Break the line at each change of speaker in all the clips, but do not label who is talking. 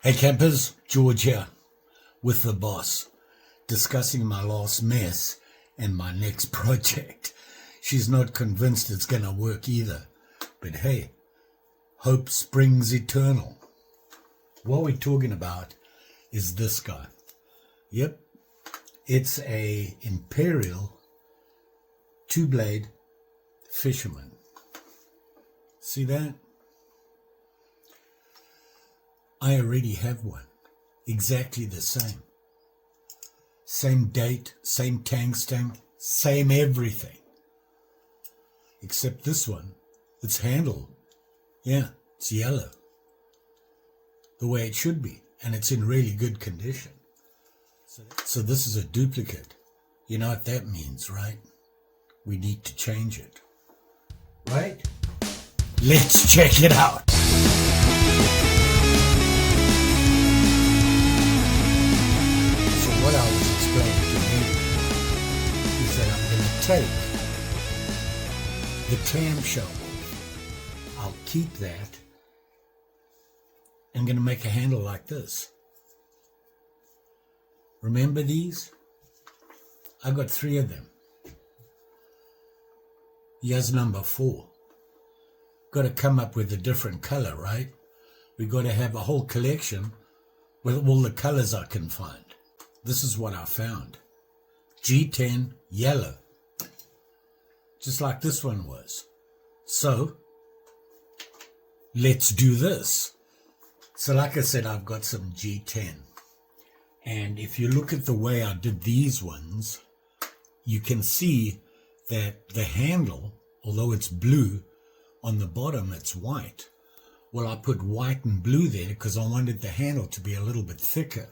Hey campers, George here with the boss, discussing my last mess and my next project. She's not convinced it's gonna work either, but hey, hope springs eternal. What we're talking about is this guy. Yep, it's a Imperial 2-blade Fisherman. See that? I already have one, exactly the same. Same date, same tang stem, same everything. Except this one, it's handled. Yeah, it's yellow. The way it should be, and it's in really good condition. So this is a duplicate. You know what that means, right? We need to change it. Right? Let's check it out. What I was explaining to me is that I'm going to take the clamshell off. I'll keep that. I'm going to make a handle like this. Remember these? I got 3 of them. Here's number 4. Got to come up with a different color, right? We got to have a whole collection with all the colors I can find. This is what I found. G10 yellow. Just like this one was. So, let's do this. So like I said, I've got some G10. And if you look at the way I did these ones, you can see that the handle, although it's blue, on the bottom it's white. Well, I put white and blue there because I wanted the handle to be a little bit thicker.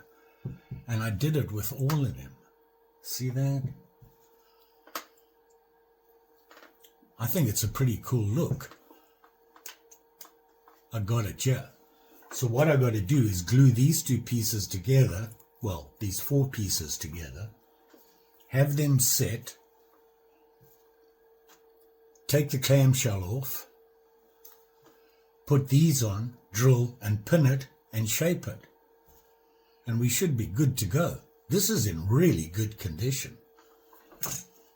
And I did it with all of them. See that? I think it's a pretty cool look. I got it, yeah. So what I got to do is glue these 2 pieces together. Well, these 4 pieces together. Have them set. Take the clamshell off. Put these on, drill and pin it and shape it. And we should be good to go. This is in really good condition.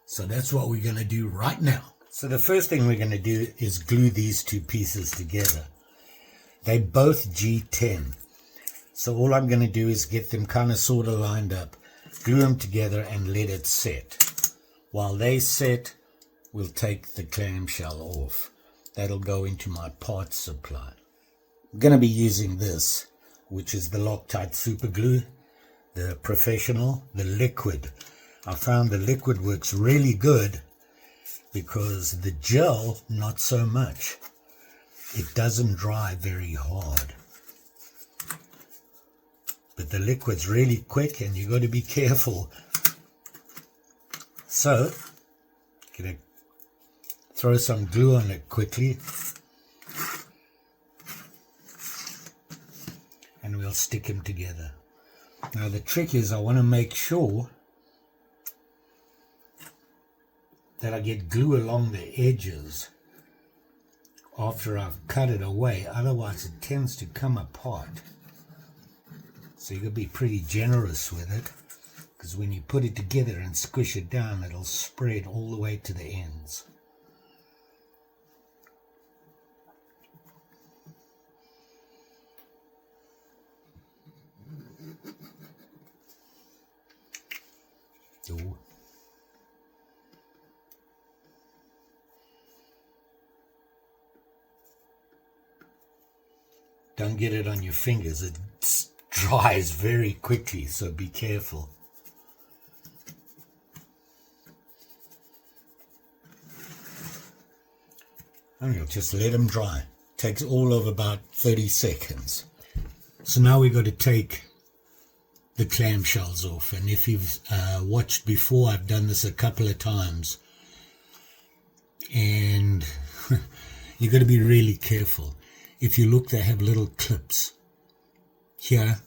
So that's what we're going to do right now. So the first thing we're going to do is glue these 2 pieces together. They both G10. So all I'm going to do is get them kind of sort of lined up, glue them together and let it set. While they set, we'll take the clamshell off. That'll go into my parts supply. I'm going to be using this, which is the Loctite super glue, the professional, the liquid. I found the liquid works really good because the gel, not so much. It doesn't dry very hard. But the liquid's really quick and you got to be careful. So, gonna throw some glue on it quickly. And we'll stick them together. Now the trick is I want to make sure that I get glue along the edges after I've cut it away, otherwise it tends to come apart. So you got to be pretty generous with it, because when you put it together and squish it down, it'll spread all the way to the ends. Ooh. Don't get it on your fingers, it dries very quickly, so be careful. And you'll just let them dry. Takes all of about 30 seconds. So now we've got to take the clamshells off, and if you've watched before, I've done this a couple of times, and you've got to be really careful. If you look, they have little clips here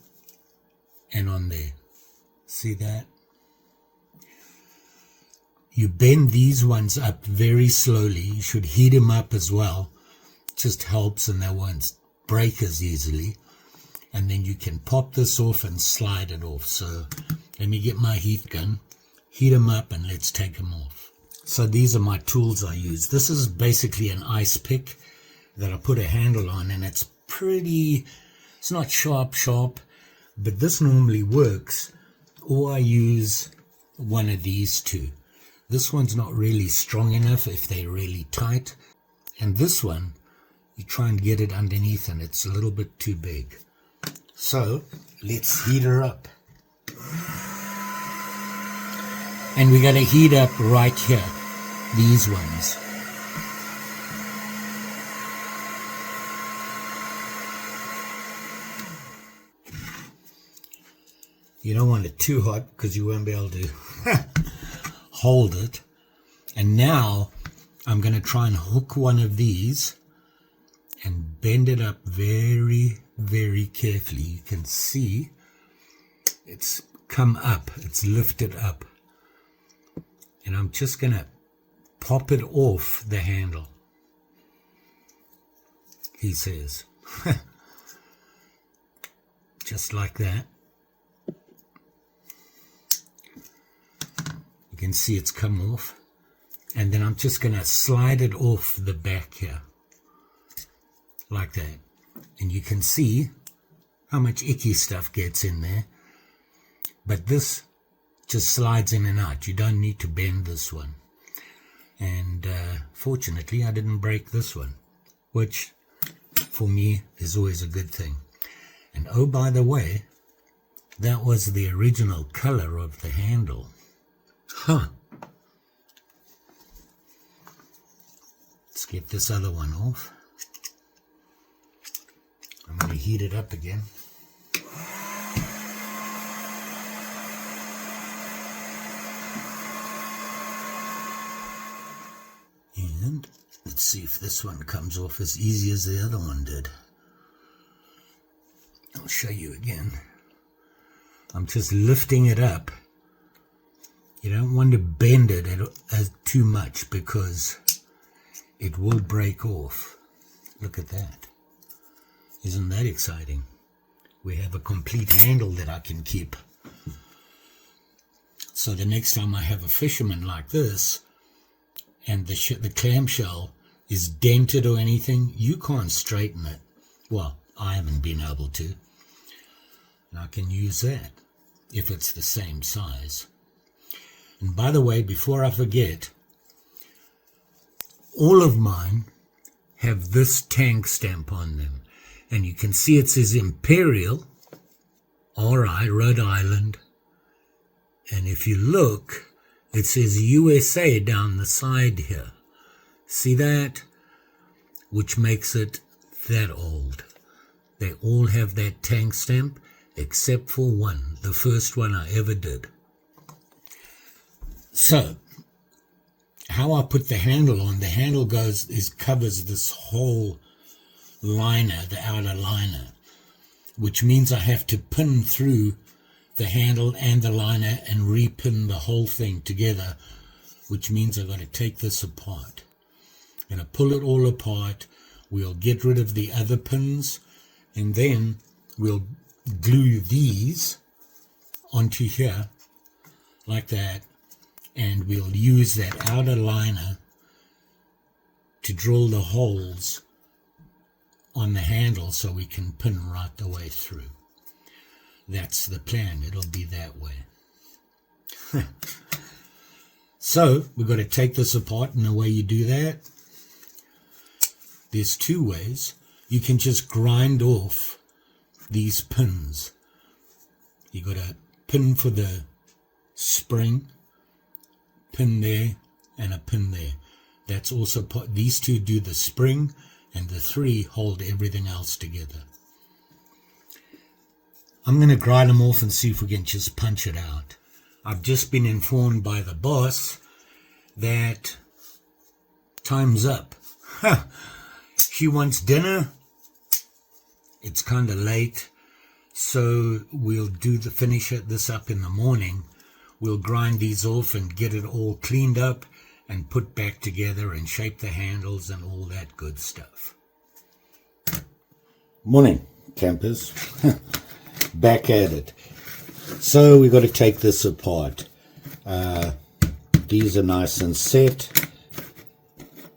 and on there. See that? You bend these ones up very slowly. You should heat them up as well. It just helps and they won't break as easily. and then you can pop this off and slide it off. So let me get my heat gun, heat them up, and let's take them off. So these are my tools I use. This is basically an ice pick that I put a handle on, and it's pretty, it's not sharp, but this normally works. Or I use one of these two. This one's not really strong enough if they're really tight, and this one, you try and get it underneath and it's a little bit too big. So let's heat her up. And we're going to heat up right here, these ones. You don't want it too hot because you won't be able to hold it. And now I'm going to try and hook one of these and bend it up very, very carefully. You can see it's come up, it's lifted up. And I'm just going to pop it off the handle, he says. Just like that. You can see it's come off. And then I'm just going to slide it off the back here. Like that. And you can see how much icky stuff gets in there. But this just slides in and out. You don't need to bend this one. And fortunately I didn't break this one, which for me is always a good thing. And oh, by the way, that was the original color of the handle. Huh. Let's get this other one off. I'm going to heat it up again. And let's see if this one comes off as easy as the other one did. I'll show you again. I'm just lifting it up. You don't want to bend it too much because it will break off. Look at that. Isn't that exciting? We have a complete handle that I can keep. So the next time I have a Fisherman like this, and the clamshell is dented or anything, you can't straighten it. Well, I haven't been able to. And I can use that if it's the same size. And by the way, before I forget, all of mine have this Tang stamp on them. And you can see it says Imperial, RI, Rhode Island. And if you look, it says USA down the side here. See that? Which makes it that old. They all have that Tang stamp, except for one, the first one I ever did. So, how I put the handle on, the handle covers this whole liner, the outer liner, which means I have to pin through the handle and the liner and repin the whole thing together, which means I've got to take this apart. I'm going to pull it all apart. We'll get rid of the other pins, and then we'll glue these onto here like that, and we'll use that outer liner to drill the holes on the handle so we can pin right the way through. That's the plan. It'll be that way. So we've got to take this apart, and the way you do that, there's two ways. You can just grind off these pins. You got a pin for the spring, pin there, and a pin there. That's also these two do the spring, and the three hold everything else together. I'm going to grind them off and see if we can just punch it out. I've just been informed by the boss that time's up. She wants dinner. It's kind of late, so we'll finish this up in the morning. We'll grind these off and get it all cleaned up and put back together and shape the handles and all that good stuff. Morning. campers. Back at it. So we've got to take this apart. These are nice and set.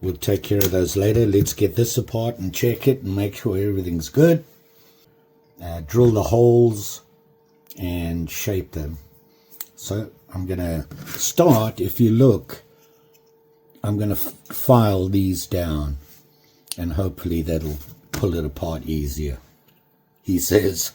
We'll take care of those later. Let's get this apart and check it and make sure everything's good. Drill the holes and shape them. So I'm going to start, if you look, I'm going to file these down and hopefully that'll pull it apart easier, he says.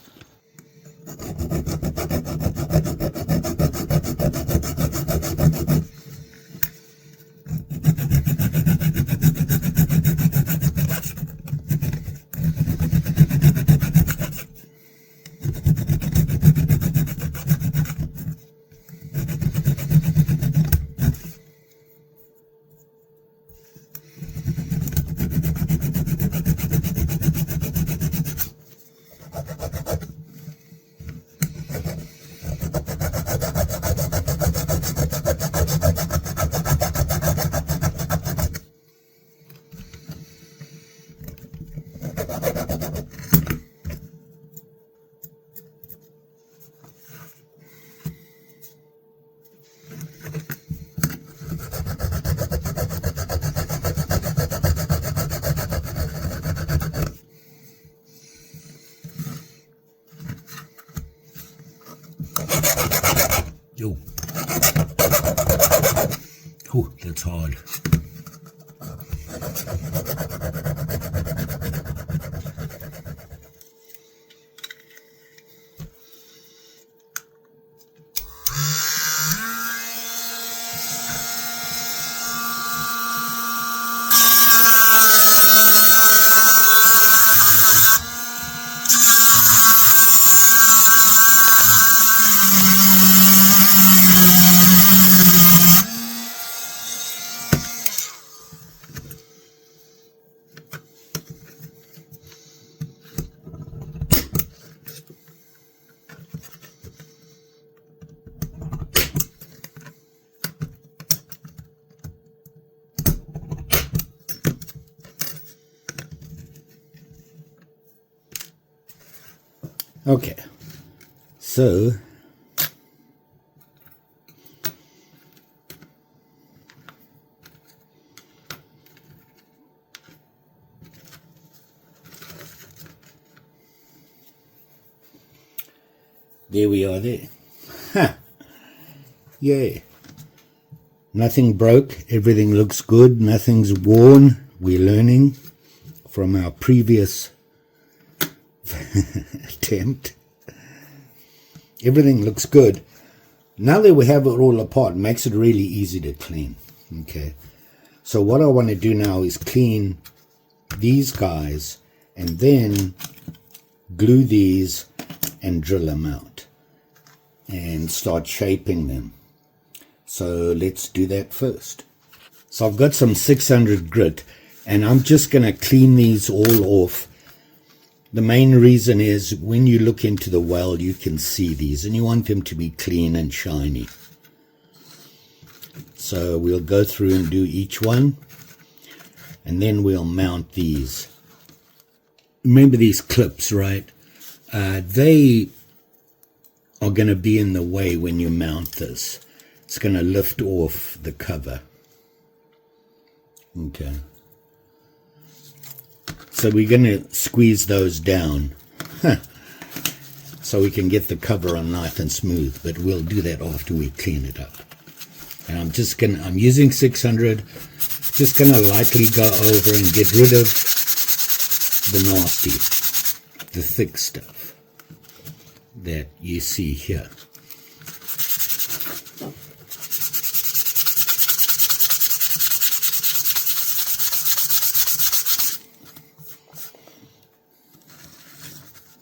Oh, that's hard. Okay, so there we are there. Ha! Yeah. Nothing broke, everything looks good, nothing's worn. We're learning from our previous attempt. Everything looks good. Now that we have it all apart, it makes it really easy to clean. Okay, so what I want to do now is clean these guys and then glue these and drill them out and start shaping them. So let's do that first. So I've got some 600 grit and I'm just going to clean these all off. The main reason is when you look into the weld, you can see these and you want them to be clean and shiny. So we'll go through and do each one and then we'll mount these. Remember these clips, right? They are going to be in the way when you mount this. It's going to lift off the cover. Okay. So we're going to squeeze those down so we can get the cover on nice and smooth, but we'll do that after we clean it up. And I'm using 600, just going to lightly go over and get rid of the nasty, the thick stuff that you see here.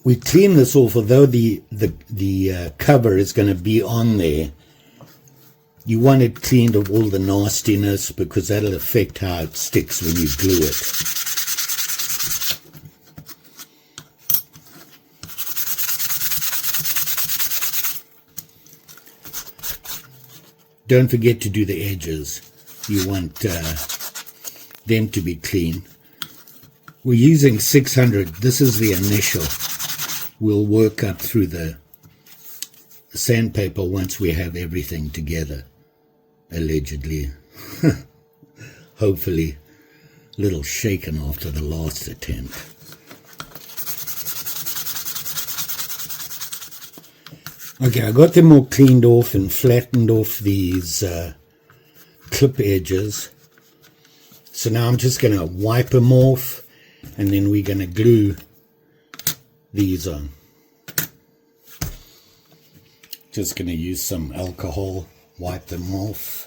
We clean this off, although the cover is going to be on there. You want it cleaned of all the nastiness because that'll affect how it sticks when you glue it. Don't forget to do the edges. You want them to be clean. We're using 600. This is the initial. we'll work up through the sandpaper once we have everything together, allegedly. Hopefully a little shaken after the last attempt. Okay, I got them all cleaned off and flattened off these clip edges. So now I'm just going to wipe them off, and then we're going to glue these on. Just going to use some alcohol, wipe them off.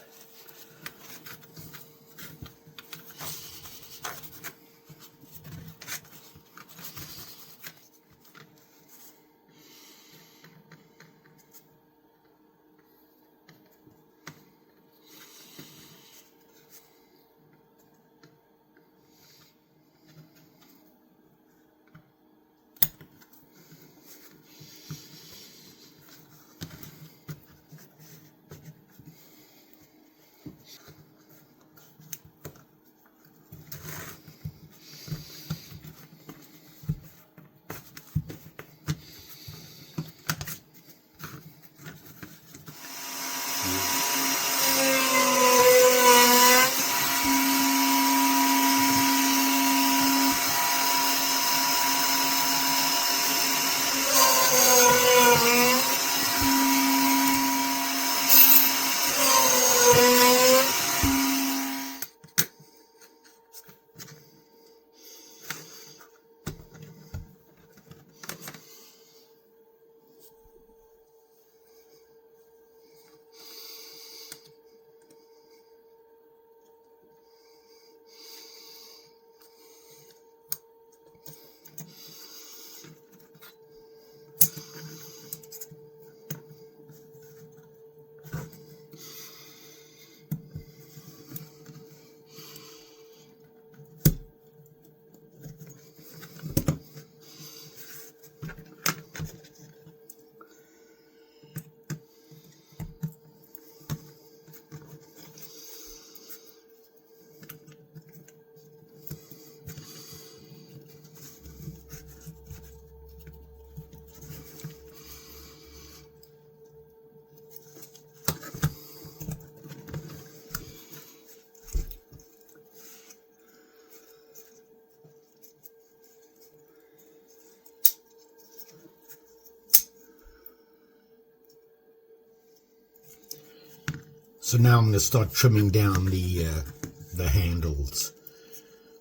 So now I'm going to start trimming down the handles.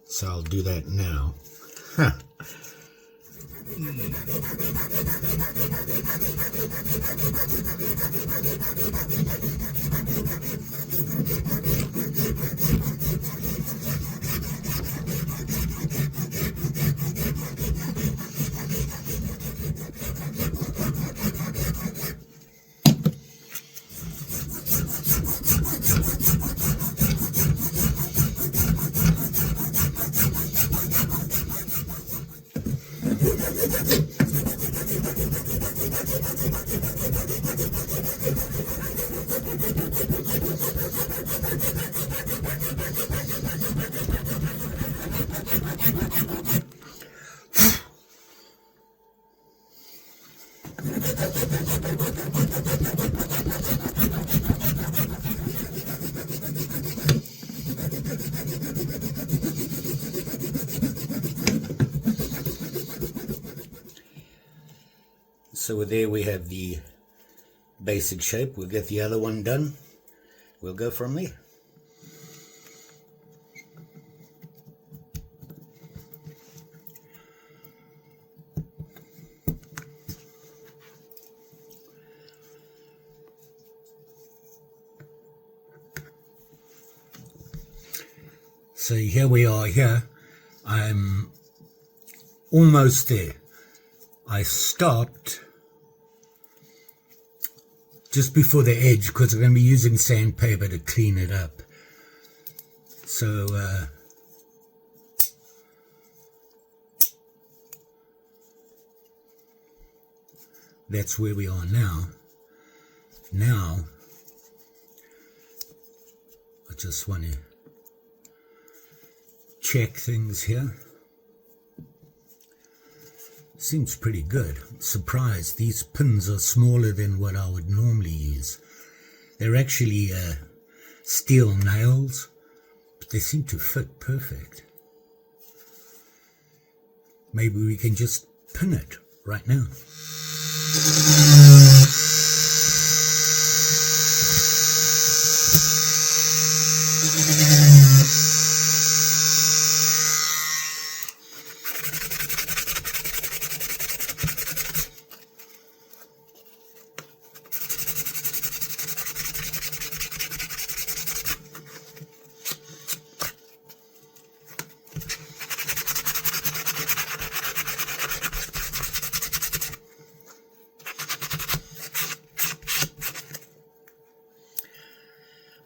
So I'll do that now. Huh. So there we have the basic shape. We'll get the other one done. We'll go from there. So here we are here. I'm almost there. I stopped just before the edge because I'm going to be using sandpaper to clean it up. So that's where we are now. Now I just want to check things here. Seems pretty good. Surprised, these pins are smaller than what I would normally use. They're actually steel nails, but they seem to fit perfect. Maybe we can just pin it right now.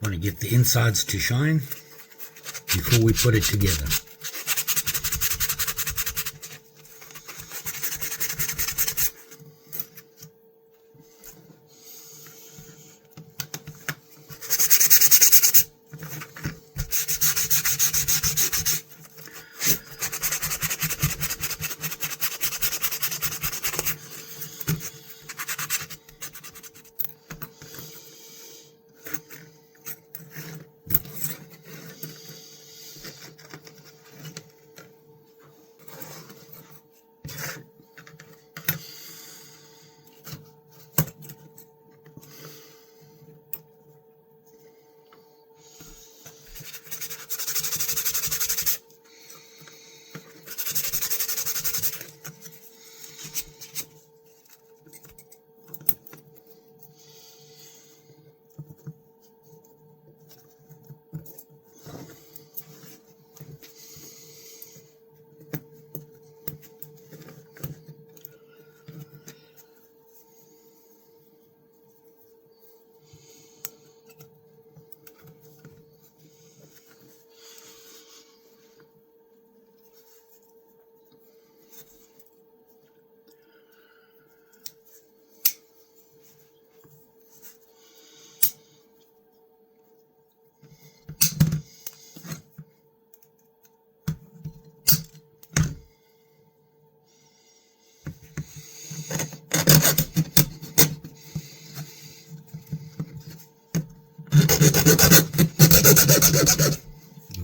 Want to get the insides to shine before we put it together.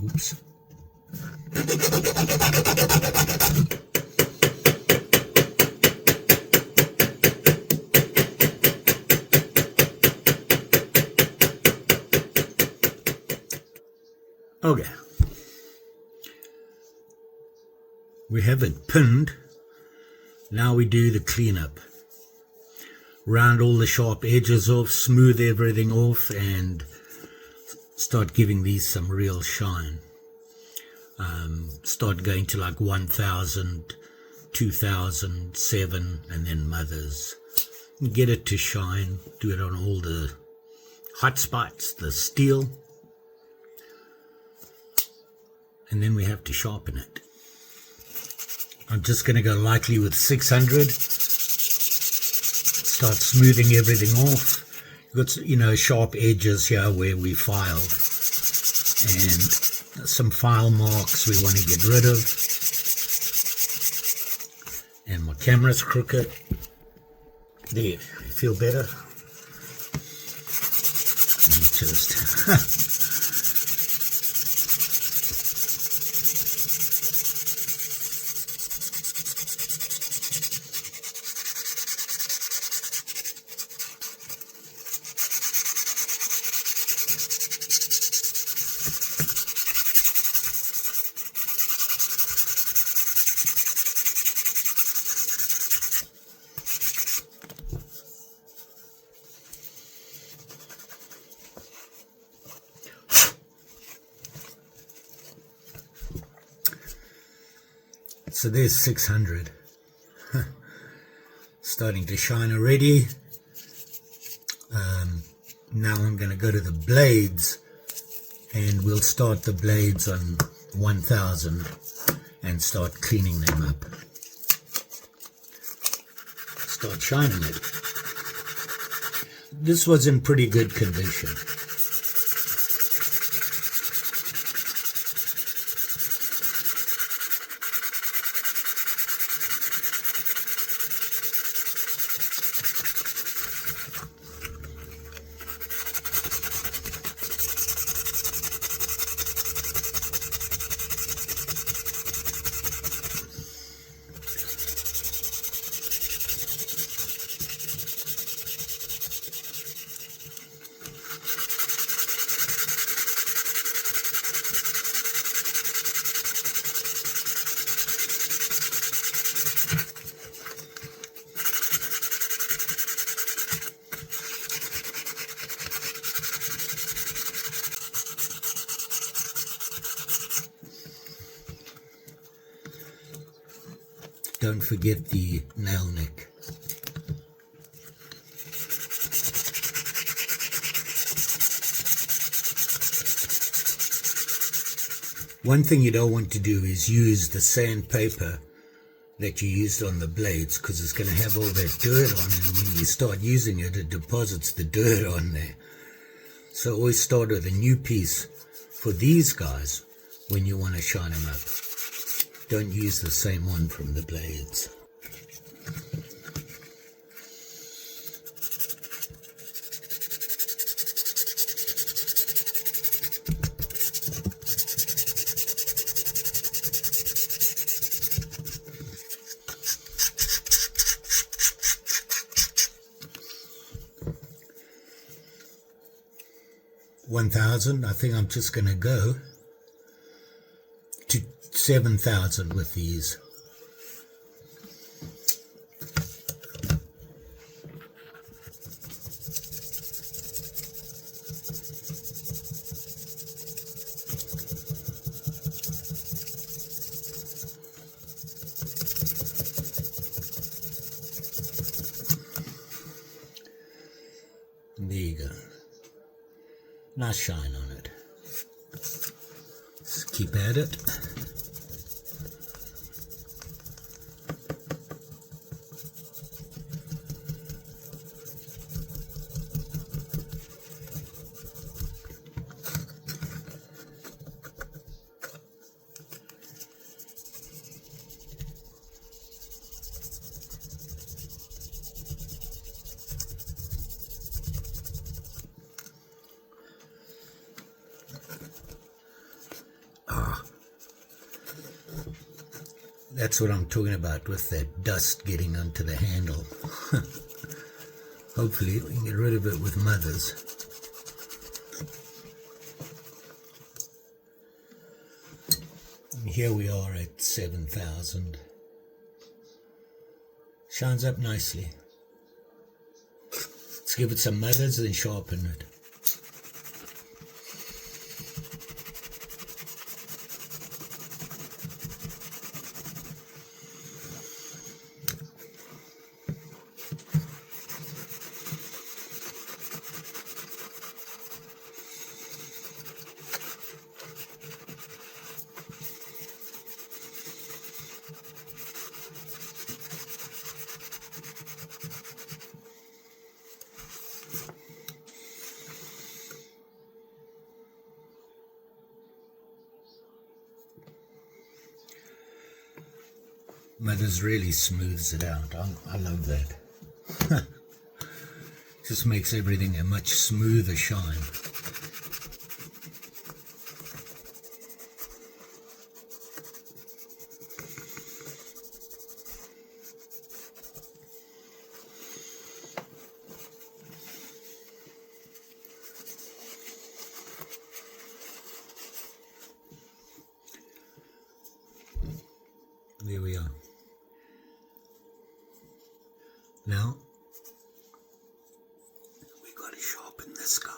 Oops. Okay. We have it pinned. Now we do the cleanup. Round all the sharp edges off, smooth everything off, and start giving these some real shine. Start going to like 1000, 2007, and then mothers. Get it to shine. Do it on all the hot spots, the steel. And then we have to sharpen it. I'm just going to go lightly with 600. Start smoothing everything off. You've got, you know, sharp edges here where we filed. And some file marks we want to get rid of. And my camera's crooked. There, you feel better? Let me just... So there's 600. Starting to shine already. Now I'm going to go to the blades, and we'll start the blades on 1000 and start cleaning them up. Start shining it. This was in pretty good condition. forget the nail neck. One thing you don't want to do is use the sandpaper that you used on the blades, because it's going to have all that dirt on it, and when you start using it, it deposits the dirt on there. So always start with a new piece for these guys when you want to shine them up. Don't use the same one from the blades. $1,000. I think I'm just going to go to $7,000 with these. There you go. Nice shine on it. Let's keep at it. That's what I'm talking about with that dust getting onto the handle. Hopefully we can get rid of it with mothers. And here we are at 7,000. Shines up nicely. Let's give it some mothers and sharpen it. Mothers really smooths it out. I love that. Just makes everything a much smoother shine. There we are. Now, we got to sharpen this guy.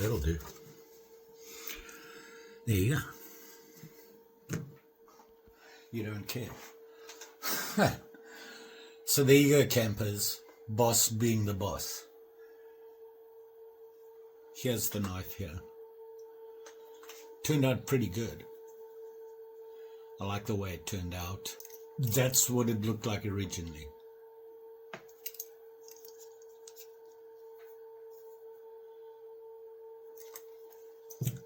that'll do. There you go. You don't care. So there you go, campers. Boss being the boss. Here's the knife here. Turned out pretty good. I like the way it turned out. That's what it looked like originally.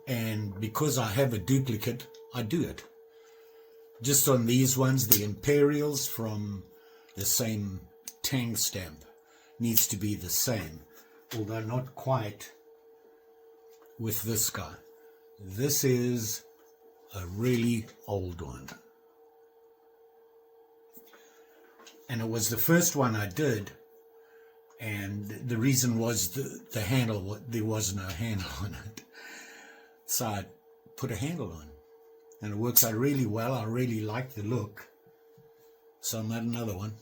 And because I have a duplicate, I do it. Just on these ones, the Imperials from the same Tang stamp needs to be the same, although not quite with this guy. This is a really old one. And it was the first one I did, and the reason was the handle, there was no handle on it. So I put a handle on, and it works out really well. I really like the look. So I made another one.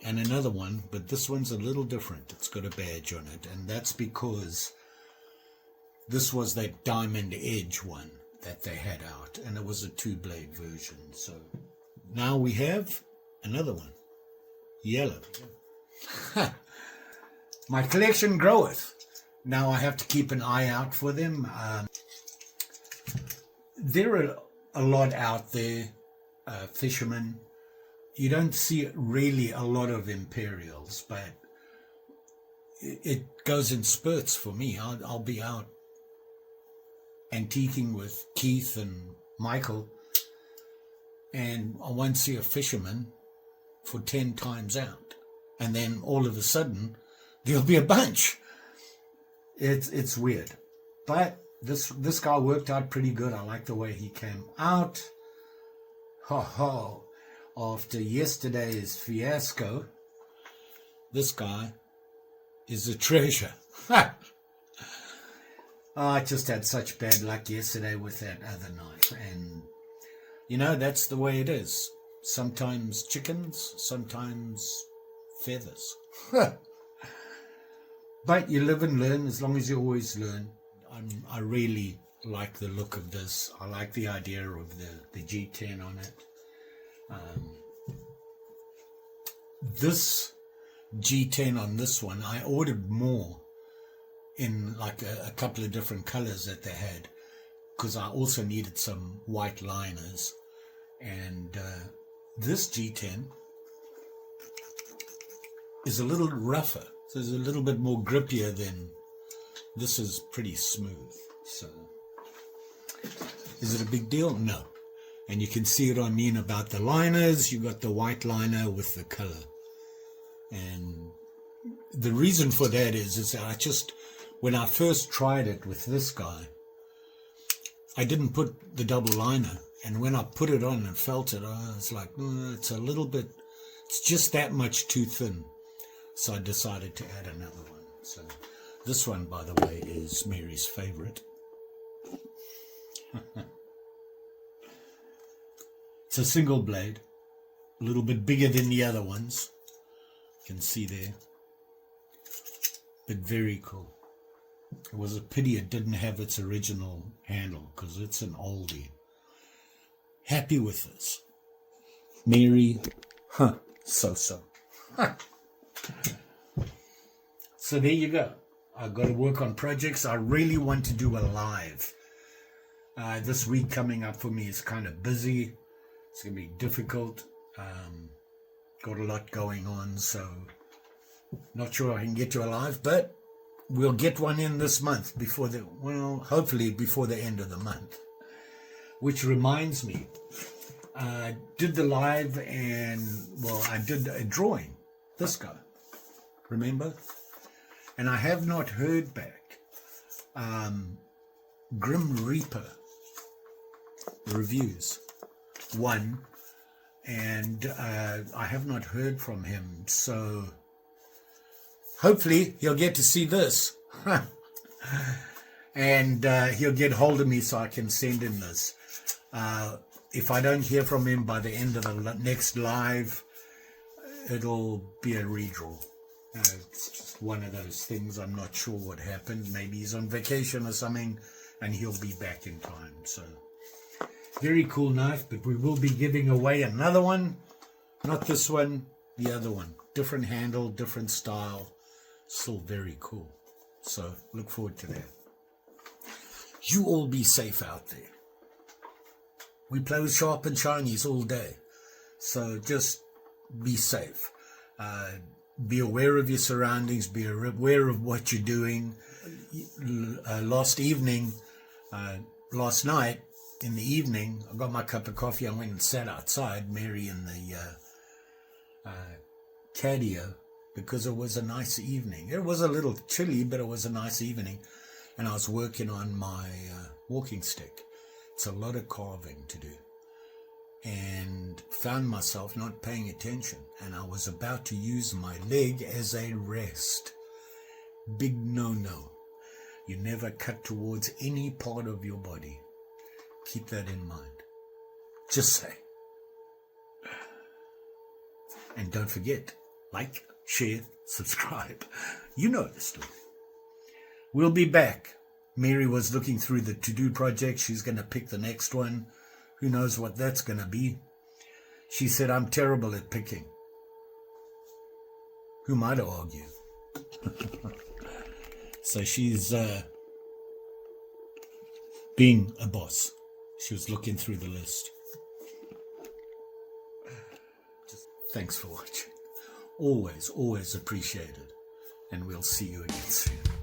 And another one, but this one's a little different. It's got a badge on it, and that's because this was that diamond edge one that they had out, and it was a 2-blade version. So now we have another one, yellow. My collection groweth. Now I have to keep an eye out for them. There are a lot out there, Fisherman. You don't see really a lot of Imperials, but it goes in spurts for me. I'll be out antiquing with Keith and Michael, and I won't see a Fisherman for 10 times out. And then all of a sudden, there'll be a bunch. It's weird. But this guy worked out pretty good. I like the way he came out. Ho ho. After yesterday's fiasco, this guy is a treasure. I just had such bad luck yesterday with that other knife, and you know, that's the way it is. Sometimes chickens, sometimes feathers. But you live and learn, as long as you always learn. I really like the look of this. I like the idea of the G10 on it. This G10 on this one, I ordered more in like a couple of different colors that they had, because I also needed some white liners. And this G10 is a little rougher, so it's a little bit more grippier than this. Is pretty smooth. So is it a big deal? No. And you can see it on me about the liners. You got the white liner with the color. And the reason for that is that I just, when I first tried it with this guy, I didn't put the double liner. And when I put it on and felt it, I was like, it's a little bit, it's just that much too thin. So I decided to add another one. So this one, by the way, is Mary's favorite. It's a single blade, a little bit bigger than the other ones. You can see there, but very cool. It was a pity it didn't have its original handle, because it's an oldie. Happy with this. Mary, so. So there you go. I've got to work on projects. I really want to do a live. This week coming up for me is kind of busy. It's going to be difficult. Got a lot going on, so not sure I can get you a live, but we'll get one in this month hopefully before the end of the month. Which reminds me, I did the live and, I did a drawing, this guy, remember? And I have not heard back. Grim Reaper reviews. One, and I have not heard from him, so hopefully he'll get to see this and he'll get hold of me so I can send him this. If I don't hear from him by the end of the next live, it'll be a redraw. It's just one of those things. I'm not sure what happened. Maybe he's on vacation or something, and he'll be back in time. So, very cool knife, but we will be giving away another one. Not this one, the other one. Different handle, different style. Still very cool. So, look forward to that. You all be safe out there. We play with sharp and shinies all day. So, just be safe. Be aware of your surroundings. Be aware of what you're doing. Last night, in the evening, I got my cup of coffee. I went and sat outside, Mary in the catio, because it was a nice evening. It was a little chilly, but it was a nice evening. And I was working on my walking stick. It's a lot of carving to do. And found myself not paying attention. And I was about to use my leg as a rest. Big no-no. You never cut towards any part of your body. Keep that in mind. Just say. And don't forget, like, share, subscribe. You know the story. We'll be back. Mary was looking through the to-do project. She's going to pick the next one. Who knows what that's going to be? She said, I'm terrible at picking. Who might argue? So she's being a boss. She was looking through the list. Thanks for watching. Always, always appreciated. And we'll see you again soon.